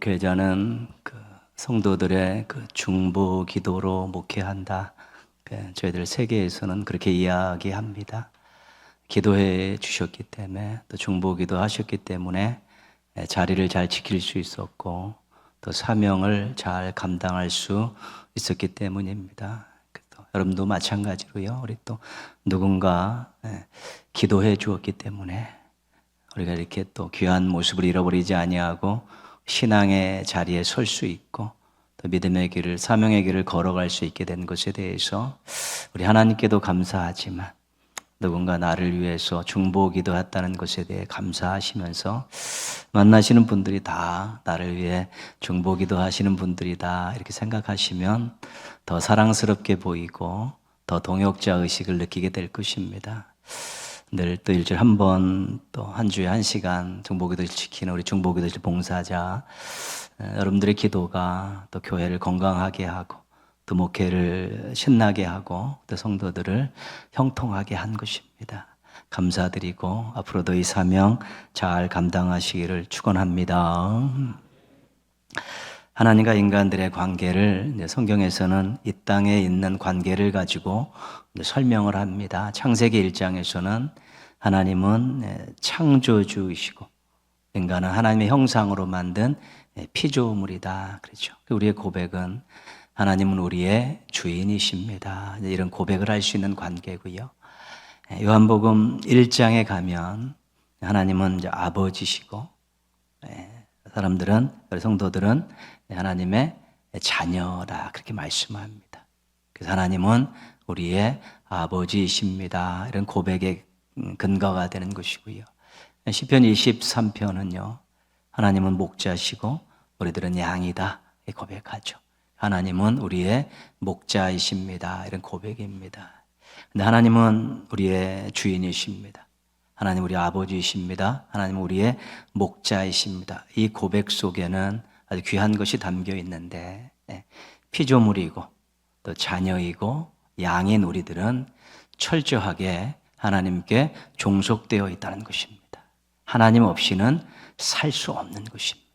목회자는 성도들의 중보 기도로 목회한다. 저희들 세계에서는 그렇게 이야기합니다. 기도해 주셨기 때문에 또 중보 기도 하셨기 때문에 자리를 잘 지킬 수 있었고 또 사명을 잘 감당할 수 있었기 때문입니다. 또 여러분도 마찬가지로요. 우리 또 누군가 기도해 주었기 때문에 우리가 이렇게 또 귀한 모습을 잃어버리지 아니하고 신앙의 자리에 설 수 있고 또 믿음의 길을, 사명의 길을 걸어갈 수 있게 된 것에 대해서 우리 하나님께도 감사하지만 누군가 나를 위해서 중보 기도했다는 것에 대해 감사하시면서 만나시는 분들이 다 나를 위해 중보 기도하시는 분들이다 이렇게 생각하시면 더 사랑스럽게 보이고 더 동역자 의식을 느끼게 될 것입니다. 늘 또 일주일에 한 번, 또 한 주에 1시간 중보기도실 지키는 우리 중보기도실 봉사자 여러분들의 기도가 또 교회를 건강하게 하고 또 목회를 신나게 하고 또 성도들을 형통하게 한 것입니다. 감사드리고 앞으로도 이 사명 잘 감당하시기를 축원합니다. 하나님과 인간들의 관계를 성경에서는 이 땅에 있는 관계를 가지고 설명을 합니다. 창세기 1장에서는 하나님은 창조주이시고 인간은 하나님의 형상으로 만든 피조물이다. 그렇죠. 우리의 고백은 하나님은 우리의 주인이십니다. 이런 고백을 할 수 있는 관계고요. 요한복음 1장에 가면 하나님은 이제 아버지시고 사람들은, 성도들은 하나님의 자녀라 그렇게 말씀합니다. 그래서 하나님은 우리의 아버지이십니다. 이런 고백의 근거가 되는 것이고요. 시편 23편은요. 하나님은 목자시고 우리들은 양이다 고백하죠. 하나님은 우리의 목자이십니다. 이런 고백입니다. 근데 하나님은 우리의 주인이십니다. 하나님 우리 아버지이십니다. 하나님 우리의 목자이십니다. 이 고백 속에는 아주 귀한 것이 담겨 있는데 피조물이고 또 자녀이고 양인 우리들은 철저하게 하나님께 종속되어 있다는 것입니다. 하나님 없이는 살 수 없는 것입니다.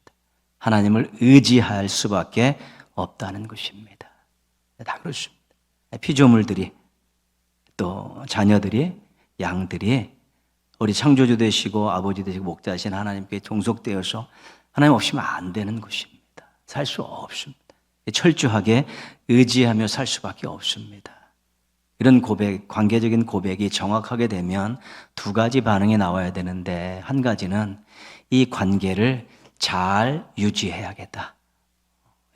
하나님을 의지할 수밖에 없다는 것입니다. 다 그렇습니다. 피조물들이 또 자녀들이 양들이 우리 창조주 되시고 아버지 되시고 목자이신 하나님께 종속되어서 하나님 없이면 안 되는 것입니다. 살 수 없습니다. 철저하게 의지하며 살 수밖에 없습니다. 이런 고백, 관계적인 고백이 정확하게 되면 두 가지 반응이 나와야 되는데 한 가지는 이 관계를 잘 유지해야겠다.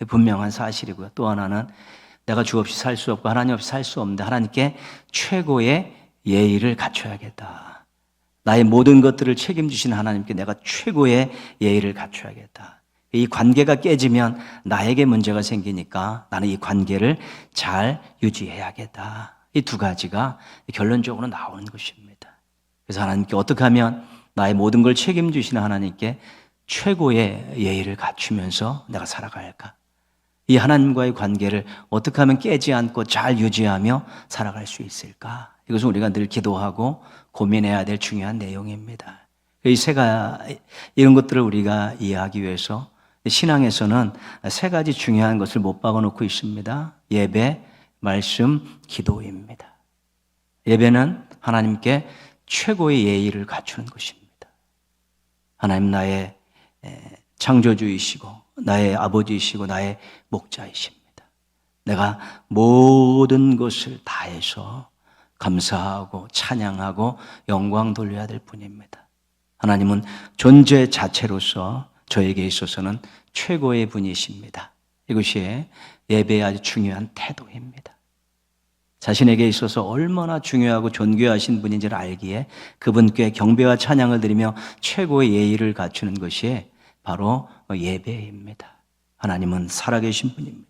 분명한 사실이고요. 또 하나는 내가 주 없이 살 수 없고 하나님 없이 살 수 없는데 하나님께 최고의 예의를 갖춰야겠다. 나의 모든 것들을 책임지시는 하나님께 내가 최고의 예의를 갖춰야겠다. 이 관계가 깨지면 나에게 문제가 생기니까 나는 이 관계를 잘 유지해야겠다. 이 두 가지가 결론적으로 나오는 것입니다. 그래서 하나님께 어떻게 하면 나의 모든 걸 책임지시는 하나님께 최고의 예의를 갖추면서 내가 살아갈까? 이 하나님과의 관계를 어떻게 하면 깨지 않고 잘 유지하며 살아갈 수 있을까? 이것은 우리가 늘 기도하고 고민해야 될 중요한 내용입니다. 이런 것들을 우리가 이해하기 위해서 신앙에서는 세 가지 중요한 것을 못 박아놓고 있습니다. 예배, 말씀, 기도입니다. 예배는 하나님께 최고의 예의를 갖추는 것입니다. 하나님 나의 창조주이시고 나의 아버지이시고 나의 목자이십니다. 내가 모든 것을 다해서 감사하고 찬양하고 영광 돌려야 될 뿐입니다. 하나님은 존재 자체로서 저에게 있어서는 최고의 분이십니다. 이것이 예배의 아주 중요한 태도입니다. 자신에게 있어서 얼마나 중요하고 존귀하신 분인지를 알기에 그분께 경배와 찬양을 드리며 최고의 예의를 갖추는 것이 바로 예배입니다. 하나님은 살아계신 분입니다.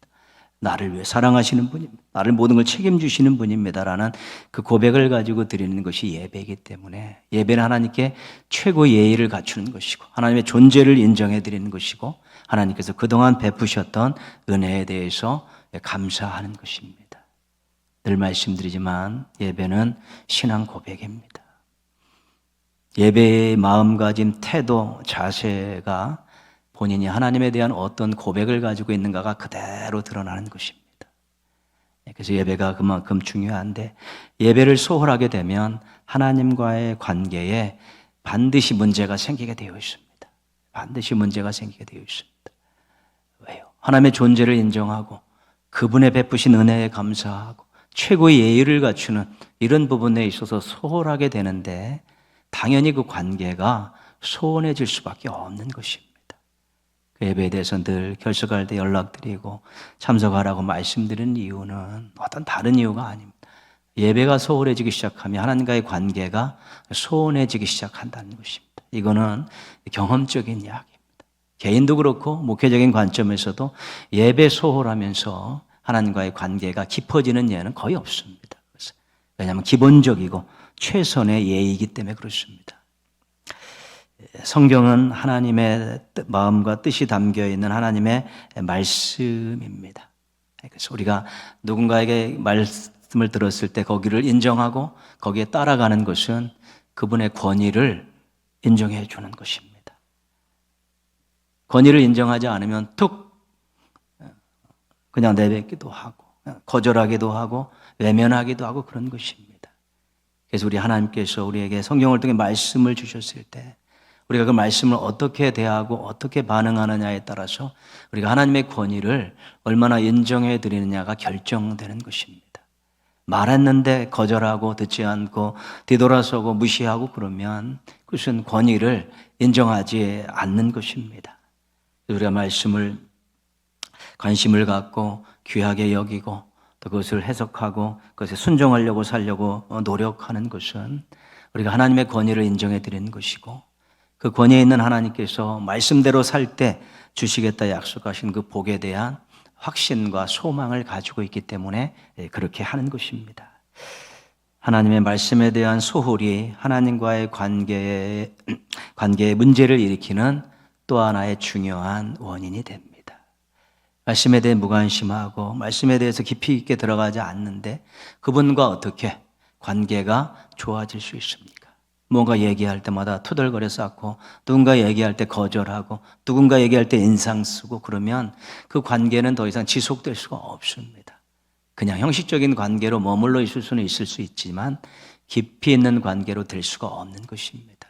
나를 위해 사랑하시는 분입니다. 나를 모든 걸 책임지시는 분입니다라는 그 고백을 가지고 드리는 것이 예배이기 때문에 예배는 하나님께 최고의 예의를 갖추는 것이고 하나님의 존재를 인정해 드리는 것이고 하나님께서 그동안 베푸셨던 은혜에 대해서 감사하는 것입니다. 늘 말씀드리지만 예배는 신앙 고백입니다. 예배의 마음가짐, 태도, 자세가 본인이 하나님에 대한 어떤 고백을 가지고 있는가가 그대로 드러나는 것입니다. 그래서 예배가 그만큼 중요한데, 예배를 소홀하게 되면 하나님과의 관계에 반드시 문제가 생기게 되어 있습니다. 반드시 문제가 생기게 되어 있습니다. 왜요? 하나님의 존재를 인정하고 그분의 베푸신 은혜에 감사하고 최고의 예의를 갖추는 이런 부분에 있어서 소홀하게 되는데, 당연히 그 관계가 소원해질 수밖에 없는 것입니다. 그 예배에 대해서 늘 결석할 때 연락드리고 참석하라고 말씀드리는 이유는 어떤 다른 이유가 아닙니다. 예배가 소홀해지기 시작하면 하나님과의 관계가 소원해지기 시작한다는 것입니다. 이거는 경험적인 이야기입니다. 개인도 그렇고 목회적인 관점에서도 예배 소홀하면서 하나님과의 관계가 깊어지는 예는 거의 없습니다. 왜냐하면 기본적이고 최선의 예이기 때문에 그렇습니다. 성경은 하나님의 마음과 뜻이 담겨 있는 하나님의 말씀입니다. 그래서 우리가 누군가에게 말씀을 들었을 때 거기를 인정하고 거기에 따라가는 것은 그분의 권위를 인정해 주는 것입니다. 권위를 인정하지 않으면 툭 그냥 내뱉기도 하고 거절하기도 하고 외면하기도 하고 그런 것입니다. 그래서 우리 하나님께서 우리에게 성경을 통해 말씀을 주셨을 때 우리가 그 말씀을 어떻게 대하고 어떻게 반응하느냐에 따라서 우리가 하나님의 권위를 얼마나 인정해 드리느냐가 결정되는 것입니다. 말했는데 거절하고 듣지 않고 뒤돌아서고 무시하고 그러면 그것은 권위를 인정하지 않는 것입니다. 우리가 말씀을 관심을 갖고 귀하게 여기고 또 그것을 해석하고 그것에 순종하려고 살려고 노력하는 것은 우리가 하나님의 권위를 인정해 드리는 것이고, 그 권위에 있는 하나님께서 말씀대로 살 때 주시겠다 약속하신 그 복에 대한 확신과 소망을 가지고 있기 때문에 그렇게 하는 것입니다. 하나님의 말씀에 대한 소홀이 하나님과의 관계에 문제를 일으키는 또 하나의 중요한 원인이 됩니다. 말씀에 대해 무관심하고 말씀에 대해서 깊이 있게 들어가지 않는데 그분과 어떻게 관계가 좋아질 수 있습니까? 뭔가 얘기할 때마다 투덜거려 쌓고 누군가 얘기할 때 거절하고 누군가 얘기할 때 인상 쓰고 그러면 그 관계는 더 이상 지속될 수가 없습니다. 그냥 형식적인 관계로 머물러 있을 수는 있을 수 있지만 깊이 있는 관계로 될 수가 없는 것입니다.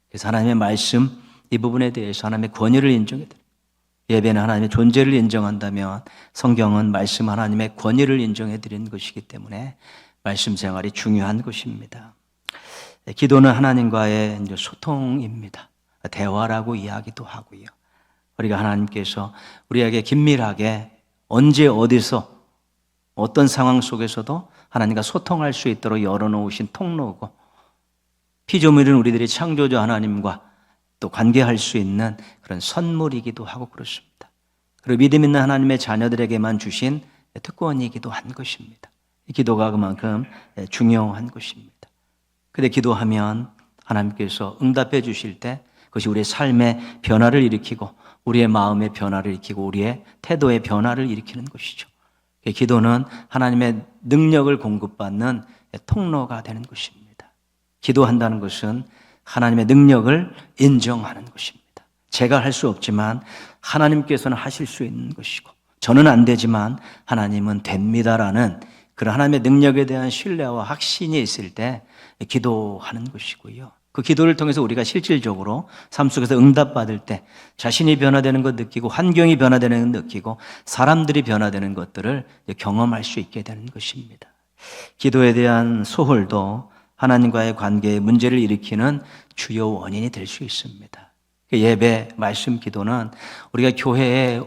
그래서 하나님의 말씀 이 부분에 대해서 하나님의 권위를 인정해 드립니다. 예배는 하나님의 존재를 인정한다면 성경은 말씀 하나님의 권위를 인정해 드리는 것이기 때문에 말씀 생활이 중요한 것입니다. 기도는 하나님과의 소통입니다. 대화라고 이야기도 하고요. 우리가 하나님께서 우리에게 긴밀하게 언제 어디서 어떤 상황 속에서도 하나님과 소통할 수 있도록 열어놓으신 통로고, 피조물인 우리들이 창조주 하나님과 또 관계할 수 있는 그런 선물이기도 하고 그렇습니다. 그리고 믿음 있는 하나님의 자녀들에게만 주신 특권이기도 한 것입니다. 기도가 그만큼 중요한 것입니다. 근데 기도하면 하나님께서 응답해 주실 때 그것이 우리의 삶의 변화를 일으키고 우리의 마음의 변화를 일으키고 우리의 태도의 변화를 일으키는 것이죠. 기도는 하나님의 능력을 공급받는 통로가 되는 것입니다. 기도한다는 것은 하나님의 능력을 인정하는 것입니다. 제가 할 수 없지만 하나님께서는 하실 수 있는 것이고 저는 안 되지만 하나님은 됩니다라는 그런 하나님의 능력에 대한 신뢰와 확신이 있을 때 기도하는 것이고요. 그 기도를 통해서 우리가 실질적으로 삶 속에서 응답받을 때 자신이 변화되는 것 느끼고 환경이 변화되는 것 느끼고 사람들이 변화되는 것들을 경험할 수 있게 되는 것입니다. 기도에 대한 소홀도 하나님과의 관계에 문제를 일으키는 주요 원인이 될 수 있습니다. 예배, 말씀, 기도는 우리가 교회에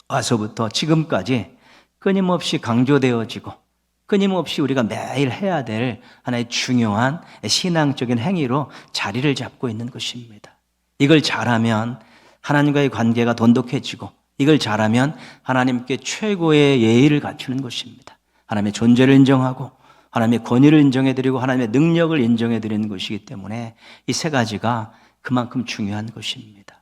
와서부터 지금까지 끊임없이 강조되어지고 끊임없이 우리가 매일 해야 될 하나의 중요한 신앙적인 행위로 자리를 잡고 있는 것입니다. 이걸 잘하면 하나님과의 관계가 돈독해지고 이걸 잘하면 하나님께 최고의 예의를 갖추는 것입니다. 하나님의 존재를 인정하고 하나님의 권위를 인정해드리고 하나님의 능력을 인정해드리는 것이기 때문에 이 세 가지가 그만큼 중요한 것입니다.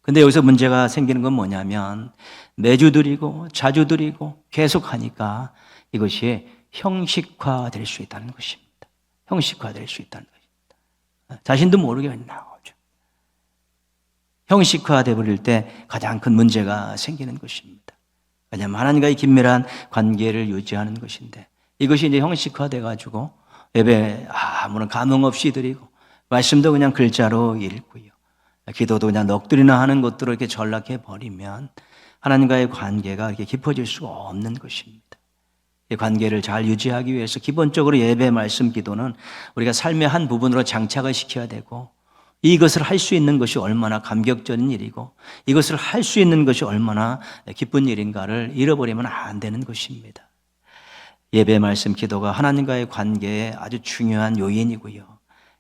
근데 여기서 문제가 생기는 건 뭐냐면 매주 드리고 자주 드리고 계속 하니까 이것이 형식화될 수 있다는 것입니다. 형식화될 수 있다는 것입니다. 자신도 모르게 나오죠. 형식화돼 버릴 때 가장 큰 문제가 생기는 것입니다. 왜냐하면 하나님과의 긴밀한 관계를 유지하는 것인데 이것이 이제 형식화돼 가지고 예배 아무런 감흥 없이 드리고 말씀도 그냥 글자로 읽고요. 기도도 그냥 넋두리나 하는 것들을 이렇게 전락해 버리면 하나님과의 관계가 이렇게 깊어질 수가 없는 것입니다. 이 관계를 잘 유지하기 위해서 기본적으로 예배, 말씀, 기도는 우리가 삶의 한 부분으로 장착을 시켜야 되고 이것을 할 수 있는 것이 얼마나 감격적인 일이고 이것을 할 수 있는 것이 얼마나 기쁜 일인가를 잃어버리면 안 되는 것입니다. 예배, 말씀, 기도가 하나님과의 관계에 아주 중요한 요인이고요.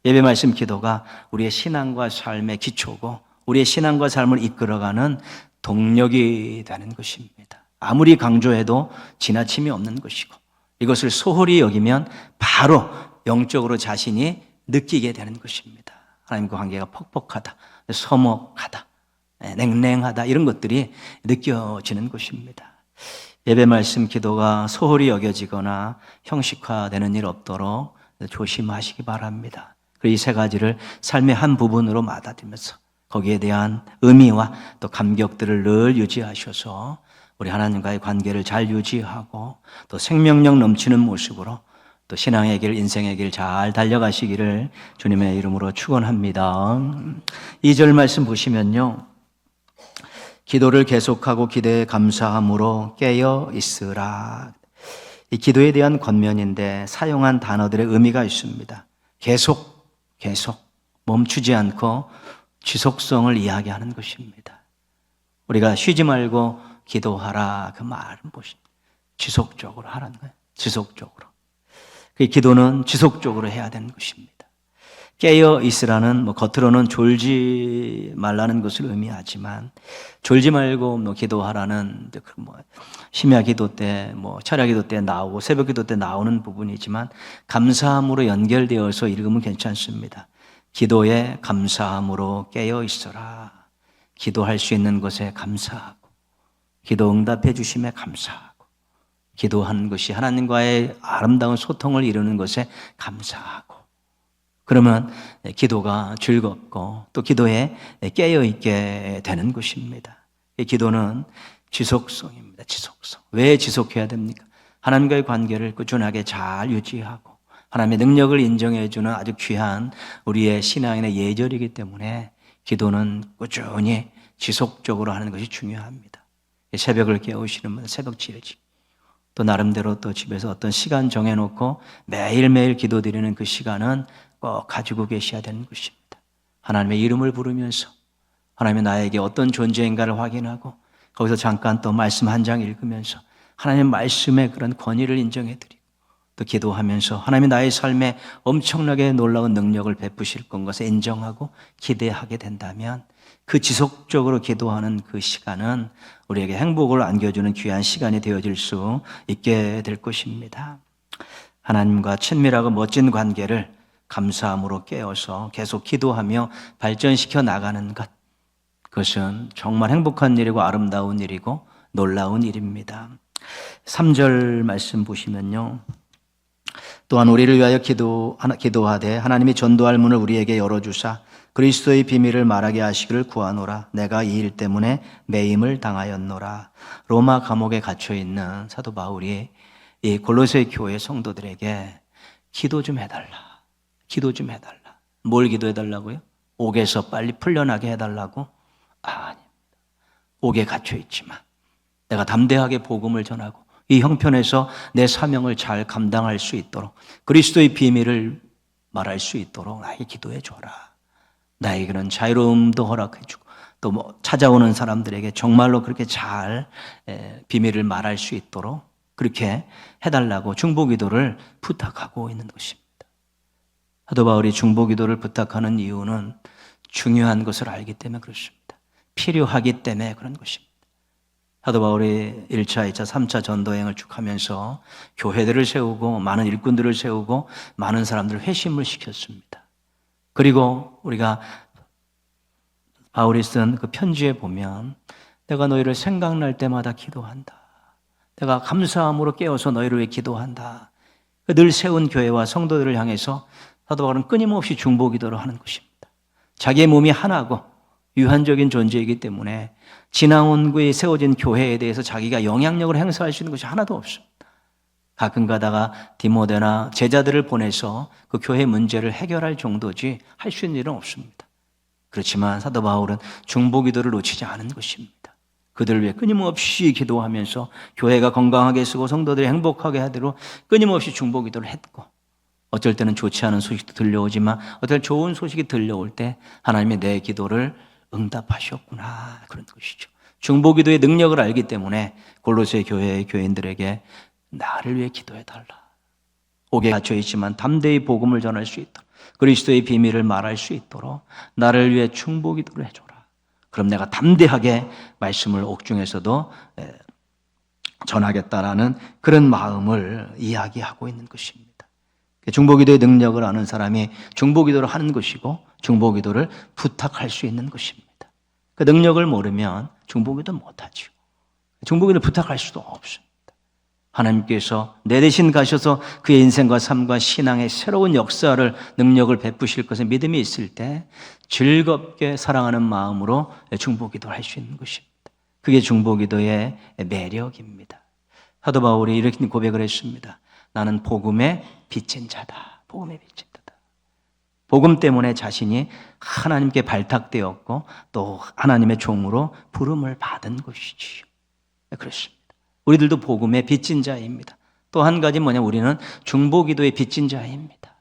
예배, 말씀, 기도가 우리의 신앙과 삶의 기초고 우리의 신앙과 삶을 이끌어가는 동력이 되는 것입니다. 아무리 강조해도 지나침이 없는 것이고 이것을 소홀히 여기면 바로 영적으로 자신이 느끼게 되는 것입니다. 하나님과 관계가 퍽퍽하다, 서먹하다, 냉랭하다 이런 것들이 느껴지는 것입니다. 예배, 말씀, 기도가 소홀히 여겨지거나 형식화되는 일 없도록 조심하시기 바랍니다. 이 세 가지를 삶의 한 부분으로 받아들이면서 거기에 대한 의미와 또 감격들을 늘 유지하셔서 우리 하나님과의 관계를 잘 유지하고 또 생명력 넘치는 모습으로 또 신앙의 길, 인생의 길 잘 달려가시기를 주님의 이름으로 축원합니다. 2절 말씀 보시면요. 기도를 계속하고 기대에 감사함으로 깨어 있으라. 이 기도에 대한 권면인데 사용한 단어들의 의미가 있습니다. 계속 멈추지 않고 지속성을 이야기하는 것입니다. 우리가 쉬지 말고 기도하라 그 말은 무엇입니까? 지속적으로 하라는 거예요. 지속적으로. 그 기도는 지속적으로 해야 되는 것입니다. 깨어 있으라는 겉으로는 졸지 말라는 것을 의미하지만 졸지 말고 기도하라는 심야 기도 때 철야 기도 때 나오고 새벽 기도 때 나오는 부분이지만 감사함으로 연결되어서 읽으면 괜찮습니다. 기도에 감사함으로 깨어 있어라. 기도할 수 있는 것에 감사하고 기도 응답해 주심에 감사하고 기도하는 것이 하나님과의 아름다운 소통을 이루는 것에 감사하고 그러면 기도가 즐겁고 또 기도에 깨어있게 되는 것입니다. 이 기도는 지속성입니다. 지속성. 왜 지속해야 됩니까? 하나님과의 관계를 꾸준하게 잘 유지하고 하나님의 능력을 인정해 주는 아주 귀한 우리의 신앙인의 예절이기 때문에 기도는 꾸준히 지속적으로 하는 것이 중요합니다. 새벽을 깨우시는 분 새벽 지어지 또 나름대로 또 집에서 어떤 시간 정해놓고 매일매일 기도드리는 그 시간은 꼭 가지고 계셔야 되는 것입니다. 하나님의 이름을 부르면서 하나님이 나에게 어떤 존재인가를 확인하고 거기서 잠깐 또 말씀 한 장 읽으면서 하나님의 말씀의 그런 권위를 인정해드리고 또 기도하면서 하나님이 나의 삶에 엄청나게 놀라운 능력을 베푸실 것을 인정하고 기대하게 된다면 그 지속적으로 기도하는 그 시간은 우리에게 행복을 안겨주는 귀한 시간이 되어질 수 있게 될 것입니다. 하나님과 친밀하고 멋진 관계를 감사함으로 깨어서 계속 기도하며 발전시켜 나가는 것, 그것은 정말 행복한 일이고 아름다운 일이고 놀라운 일입니다. 3절 말씀 보시면요. 또한 우리를 위하여 기도하되 하나님이 전도할 문을 우리에게 열어주사 그리스도의 비밀을 말하게 하시기를 구하노라. 내가 이 일 때문에 매임을 당하였노라. 로마 감옥에 갇혀있는 사도 바울이 이 골로새 교회 성도들에게 기도 좀 해달라. 기도 좀 해달라. 뭘 기도해달라고요? 옥에서 빨리 풀려나게 해달라고? 아닙니다. 옥에 갇혀있지만 내가 담대하게 복음을 전하고 이 형편에서 내 사명을 잘 감당할 수 있도록 그리스도의 비밀을 말할 수 있도록 나에게 기도해 줘라. 나에게 그런 자유로움도 허락해 주고 또 찾아오는 사람들에게 정말로 그렇게 잘 비밀을 말할 수 있도록 그렇게 해달라고 중보기도를 부탁하고 있는 것입니다. 사도 바울이 중보기도를 부탁하는 이유는 중요한 것을 알기 때문에 그렇습니다. 필요하기 때문에 그런 것입니다. 사도 바울이 1차, 2차, 3차 전도행을 쭉 하면서 교회들을 세우고 많은 일꾼들을 세우고 많은 사람들을 회심을 시켰습니다. 그리고 우리가 바울이 쓴 그 편지에 보면 내가 너희를 생각날 때마다 기도한다. 내가 감사함으로 깨어서 너희를 위해 기도한다. 늘 세운 교회와 성도들을 향해서 사도 바울은 끊임없이 중보기도를 하는 것입니다. 자기의 몸이 하나고 유한적인 존재이기 때문에 진앙원구에 세워진 교회에 대해서 자기가 영향력을 행사할 수 있는 것이 하나도 없습니다. 가끔 가다가 디모데나 제자들을 보내서 그 교회 문제를 해결할 정도지 할 수 있는 일은 없습니다. 그렇지만 사도 바울은 중보기도를 놓치지 않은 것입니다. 그들을 위해 끊임없이 기도하면서 교회가 건강하게 쓰고 성도들이 행복하게 하도록 끊임없이 중보기도를 했고, 어쩔 때는 좋지 않은 소식도 들려오지만 어떨 때는 좋은 소식이 들려올 때 하나님이 내 기도를 응답하셨구나, 그런 것이죠. 중보기도의 능력을 알기 때문에 골로새 교회의 교인들에게 나를 위해 기도해달라, 옥에 갇혀 있지만 담대히 복음을 전할 수 있도록, 그리스도의 비밀을 말할 수 있도록 나를 위해 중보기도를 해줘라. 그럼 내가 담대하게 말씀을 옥중에서도 전하겠다라는 그런 마음을 이야기하고 있는 것입니다. 중보기도의 능력을 아는 사람이 중보기도를 하는 것이고 중보기도를 부탁할 수 있는 것입니다. 그 능력을 모르면 중보기도 못하죠. 중보기도를 부탁할 수도 없습니다. 하나님께서 내 대신 가셔서 그의 인생과 삶과 신앙의 새로운 역사를, 능력을 베푸실 것에 믿음이 있을 때 즐겁게 사랑하는 마음으로 중보기도를 할 수 있는 것입니다. 그게 중보기도의 매력입니다. 사도 바울이 이렇게 고백을 했습니다. 나는 복음의 빚진 자다. 복음의 빚진 자다. 복음 때문에 자신이 하나님께 발탁되었고 또 하나님의 종으로 부름을 받은 것이지요. 그렇습니다. 우리들도 복음의 빚진 자입니다. 또 한 가지 뭐냐, 우리는 중보기도의 빚진 자입니다.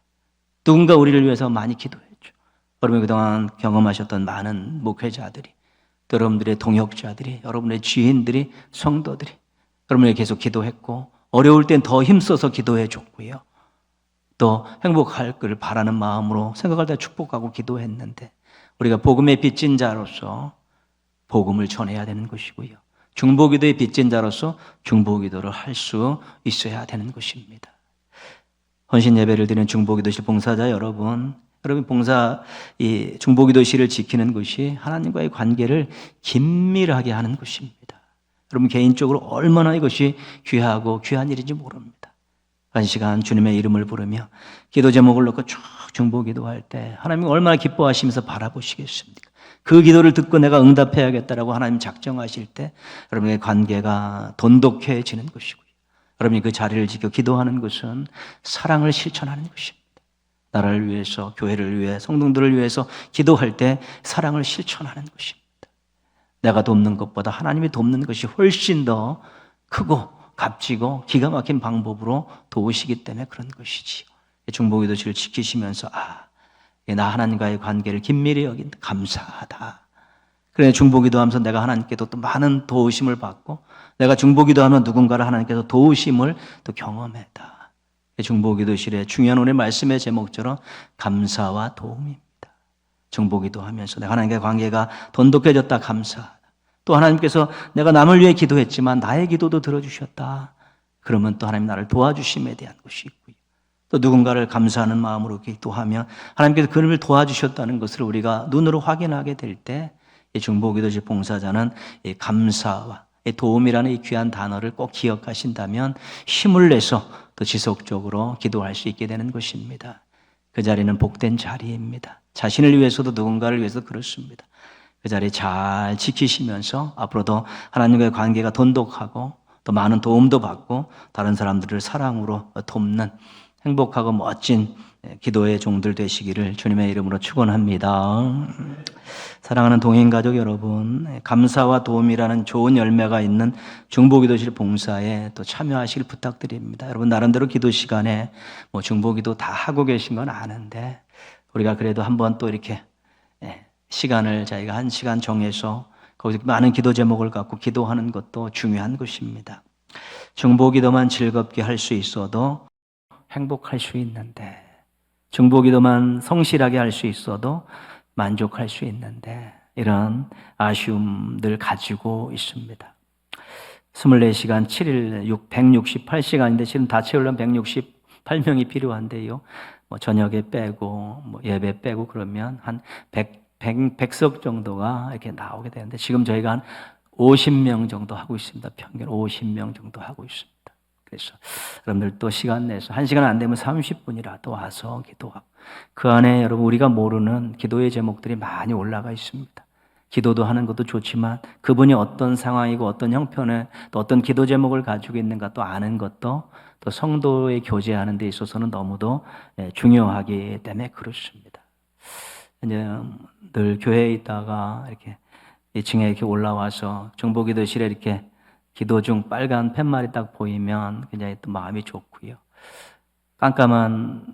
누군가 우리를 위해서 많이 기도했죠. 여러분이 그동안 경험하셨던 많은 목회자들이, 여러분들의 동역자들이, 여러분의 지인들이, 성도들이 여러분에게 계속 기도했고, 어려울 땐 더 힘써서 기도해 줬고요. 또 행복할 것을 바라는 마음으로 생각할 때 축복하고 기도했는데, 우리가 복음의 빚진 자로서 복음을 전해야 되는 것이고요. 중보기도의 빚진 자로서 중보기도를 할 수 있어야 되는 것입니다. 헌신 예배를 드리는 중보기도실 봉사자 여러분 봉사, 이 중보기도실을 지키는 것이 하나님과의 관계를 긴밀하게 하는 것입니다. 여러분 개인적으로 얼마나 이것이 귀하고 귀한 일인지 모릅니다. 한 시간 주님의 이름을 부르며 기도 제목을 놓고 쭉 중보기도할 때 하나님이 얼마나 기뻐하시면서 바라보시겠습니까? 그 기도를 듣고 내가 응답해야겠다라고 하나님 작정하실 때 여러분의 관계가 돈독해지는 것이고요. 여러분이 그 자리를 지켜 기도하는 것은 사랑을 실천하는 것입니다. 나라를 위해서, 교회를 위해, 성도들을 위해서 기도할 때 사랑을 실천하는 것입니다. 내가 돕는 것보다 하나님이 돕는 것이 훨씬 더 크고 값지고 기가 막힌 방법으로 도우시기 때문에 그런 것이지요. 중보기도실을 지키시면서 나 하나님과의 관계를 긴밀히 여긴다, 감사하다. 그래 중보기도하면서 내가 하나님께도 또 많은 도우심을 받고, 내가 중보기도하면 누군가를 하나님께서 도우심을 또 경험했다. 중보기도실의 중요한 오늘 말씀의 제목처럼 감사와 도움입니다. 중보기도하면서 내가 하나님과의 관계가 돈독해졌다, 감사하다. 또 하나님께서 내가 남을 위해 기도했지만 나의 기도도 들어주셨다. 그러면 또 하나님 나를 도와주심에 대한 것이 있고요. 또 누군가를 감사하는 마음으로 기도하면 하나님께서 그를 도와주셨다는 것을 우리가 눈으로 확인하게 될 때 이 중보기도실 봉사자는 이 감사와 이 도움이라는 이 귀한 단어를 꼭 기억하신다면 힘을 내서 더 지속적으로 기도할 수 있게 되는 것입니다. 그 자리는 복된 자리입니다. 자신을 위해서도 누군가를 위해서도 그렇습니다. 그 자리 잘 지키시면서 앞으로도 하나님과의 관계가 돈독하고 또 많은 도움도 받고 다른 사람들을 사랑으로 돕는 행복하고 멋진 기도의 종들 되시기를 주님의 이름으로 축원합니다. 사랑하는 동행가족 여러분, 감사와 도움이라는 좋은 열매가 있는 중보기도실 봉사에 또 참여하시길 부탁드립니다. 여러분 나름대로 기도 시간에 중보기도 다 하고 계신 건 아는데 우리가 그래도 한번 또 이렇게 시간을 저희가 1시간 정해서 거기서 많은 기도 제목을 갖고 기도하는 것도 중요한 것입니다. 중보기도만 즐겁게 할 수 있어도 행복할 수 있는데, 중보기도만 성실하게 할 수 있어도 만족할 수 있는데, 이런 아쉬움들 가지고 있습니다. 24시간 7일 168시간인데 지금 다 채우려면 168명이 필요한데요. 저녁에 빼고 예배 빼고 그러면 한 100석 정도가 이렇게 나오게 되는데 지금 저희가 한 50명 정도 하고 있습니다. 평균 50명 정도 하고 있습니다. 그래서 여러분들 또 시간 내서 1시간 안 되면 30분이라도 와서 기도하고, 그 안에 여러분 우리가 모르는 기도의 제목들이 많이 올라가 있습니다. 기도도 하는 것도 좋지만 그분이 어떤 상황이고 어떤 형편에 또 어떤 기도 제목을 가지고 있는가 또 아는 것도 또 성도의 교제하는 데 있어서는 너무도 중요하기 때문에 그렇습니다. 이제 늘 교회에 있다가 이렇게 2층에 이렇게 올라와서 중보기도실에 이렇게 기도 중 빨간 팻말이 딱 보이면 굉장히 또 마음이 좋고요. 깜깜한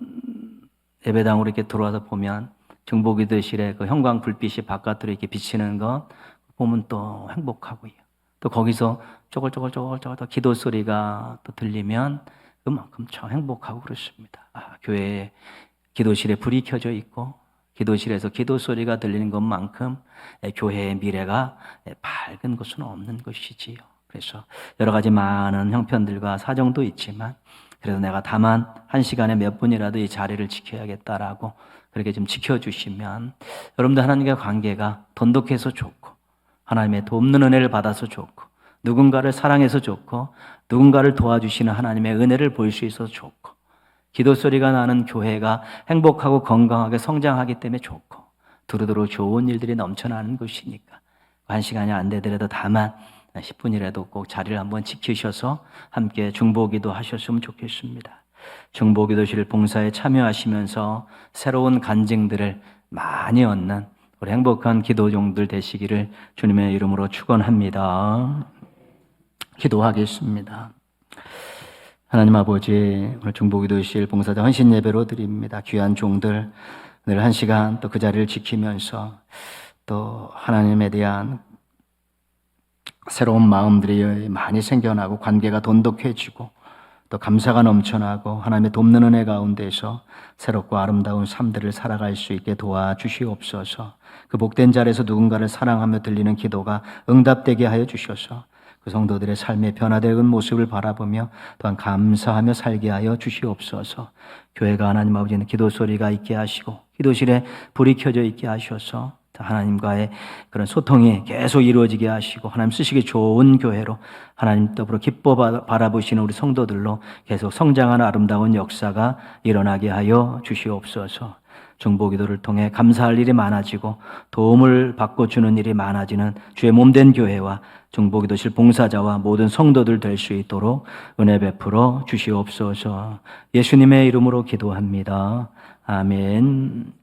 예배당으로 이렇게 들어와서 보면 중보기도실에 그 형광 불빛이 바깥으로 이렇게 비치는 거 보면 또 행복하고요. 또 거기서 쪼글쪼글쪼글쪼글 기도 소리가 또 들리면 그만큼 참 행복하고 그렇습니다. 교회에 기도실에 불이 켜져 있고 기도실에서 기도 소리가 들리는 것만큼 교회의 미래가 밝은 것은 없는 것이지요. 그래서 여러 가지 많은 형편들과 사정도 있지만 그래도 내가 다만 한 시간에 몇 분이라도 이 자리를 지켜야겠다라고 그렇게 좀 지켜주시면 여러분들 하나님과 관계가 돈독해서 좋고 하나님의 돕는 은혜를 받아서 좋고 누군가를 사랑해서 좋고 누군가를 도와주시는 하나님의 은혜를 볼 수 있어서 좋고 기도 소리가 나는 교회가 행복하고 건강하게 성장하기 때문에 좋고 두루두루 좋은 일들이 넘쳐나는 것이니까 한 시간이 안 되더라도 다만 10분이라도 꼭 자리를 한번 지키셔서 함께 중보기도 하셨으면 좋겠습니다. 중보기도실 봉사에 참여하시면서 새로운 간증들을 많이 얻는 우리 행복한 기도종들 되시기를 주님의 이름으로 축원합니다. 기도하겠습니다. 하나님 아버지, 오늘 중보기도실 봉사자 헌신 예배로 드립니다. 귀한 종들 늘 한 시간 또 그 자리를 지키면서 또 하나님에 대한 새로운 마음들이 많이 생겨나고 관계가 돈독해지고 또 감사가 넘쳐나고 하나님의 돕는 은혜 가운데서 새롭고 아름다운 삶들을 살아갈 수 있게 도와주시옵소서. 그 복된 자리에서 누군가를 사랑하며 들리는 기도가 응답되게 하여 주셔서 그 성도들의 삶의 변화되는 모습을 바라보며 또한 감사하며 살게 하여 주시옵소서. 교회가 하나님 아버지는 기도 소리가 있게 하시고 기도실에 불이 켜져 있게 하셔서 하나님과의 그런 소통이 계속 이루어지게 하시고 하나님 쓰시기 좋은 교회로 하나님 더불어 기뻐 바라보시는 우리 성도들로 계속 성장하는 아름다운 역사가 일어나게 하여 주시옵소서. 중보기도를 통해 감사할 일이 많아지고 도움을 받고 주는 일이 많아지는 주의 몸된 교회와 중보기도실 봉사자와 모든 성도들 될 수 있도록 은혜 베풀어 주시옵소서. 예수님의 이름으로 기도합니다. 아멘.